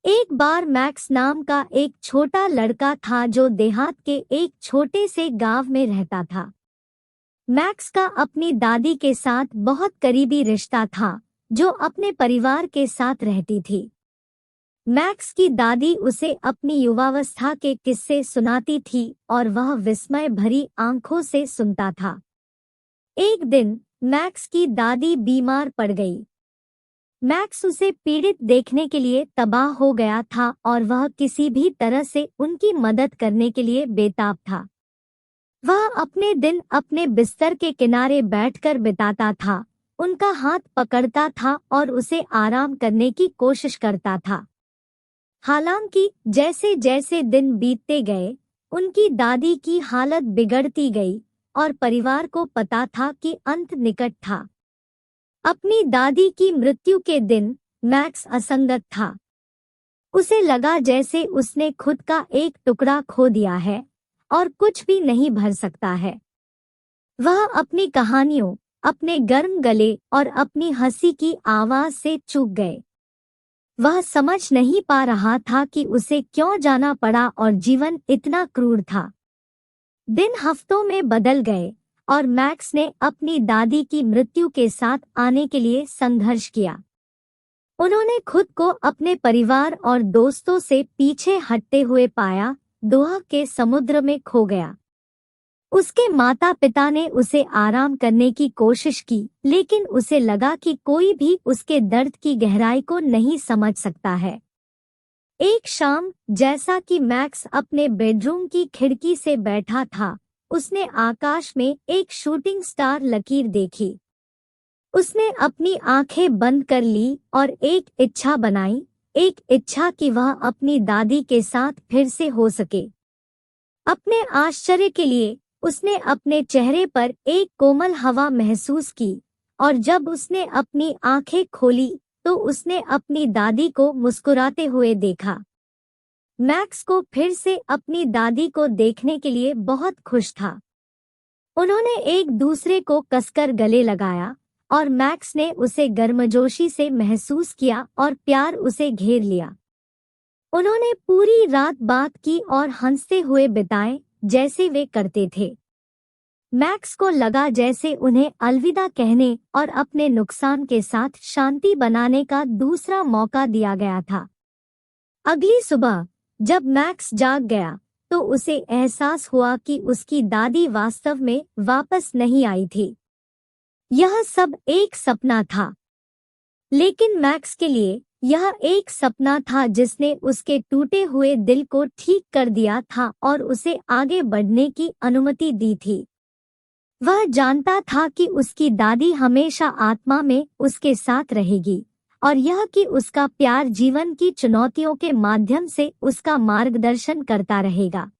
एक बार मैक्स नाम का एक छोटा लड़का था जो देहात के एक छोटे से गांव में रहता था। मैक्स का अपनी दादी के साथ बहुत करीबी रिश्ता था, जो अपने परिवार के साथ रहती थी। मैक्स की दादी उसे अपनी युवावस्था के किस्से सुनाती थी और वह विस्मय भरी आंखों से सुनता था। एक दिन मैक्स की दादी बीमार पड़ गई। मैक्स उसे पीड़ित देखने के लिए तबाह हो गया था और वह किसी भी तरह से उनकी मदद करने के लिए बेताब था। वह अपने दिन अपने बिस्तर के किनारे बैठकर बिताता था, उनका हाथ पकड़ता था और उसे आराम करने की कोशिश करता था। हालांकि जैसे जैसे दिन बीतते गए, उनकी दादी की हालत बिगड़ती गई और परिवार को पता था कि अंत निकट था। अपनी दादी की मृत्यु के दिन मैक्स असंगत था। उसे लगा जैसे उसने खुद का एक टुकड़ा खो दिया है और कुछ भी नहीं भर सकता है। वह अपनी कहानियों, अपने गर्म गले और अपनी हंसी की आवाज से चूक गए। वह समझ नहीं पा रहा था कि उसे क्यों जाना पड़ा और जीवन इतना क्रूर था। दिन हफ्तों में बदल गए और मैक्स ने अपनी दादी की मृत्यु के साथ आने के लिए संघर्ष किया। उन्होंने खुद को अपने परिवार और दोस्तों से पीछे हटते हुए पाया, दोहा के समुद्र में खो गया। उसके माता पिता ने उसे आराम करने की कोशिश की, लेकिन उसे लगा कि कोई भी उसके दर्द की गहराई को नहीं समझ सकता है। एक शाम, जैसा कि मैक्स अपने बेडरूम की खिड़की से बैठा था, उसने आकाश में एक शूटिंग स्टार लकीर देखी। उसने अपनी आंखें बंद कर ली और एक इच्छा बनाई, एक इच्छा कि वह अपनी दादी के साथ फिर से हो सके। अपने आश्चर्य के लिए उसने अपने चेहरे पर एक कोमल हवा महसूस की और जब उसने अपनी आंखें खोली तो उसने अपनी दादी को मुस्कुराते हुए देखा। मैक्स को फिर से अपनी दादी को देखने के लिए बहुत खुश था। उन्होंने एक दूसरे को कसकर गले लगाया और मैक्स ने उसे गर्मजोशी से महसूस किया और प्यार उसे घेर लिया। उन्होंने पूरी रात बात की और हंसते हुए बिताए, जैसे वे करते थे। मैक्स को लगा जैसे उन्हें अलविदा कहने और अपने नुकसान के साथ शांति बनाने का दूसरा मौका दिया गया था। अगली सुबह जब मैक्स जाग गया तो उसे एहसास हुआ कि उसकी दादी वास्तव में वापस नहीं आई थी। यह सब एक सपना था, लेकिन मैक्स के लिए यह एक सपना था जिसने उसके टूटे हुए दिल को ठीक कर दिया था और उसे आगे बढ़ने की अनुमति दी थी। वह जानता था कि उसकी दादी हमेशा आत्मा में उसके साथ रहेगी और यह कि उसका प्यार जीवन की चुनौतियों के माध्यम से उसका मार्गदर्शन करता रहेगा।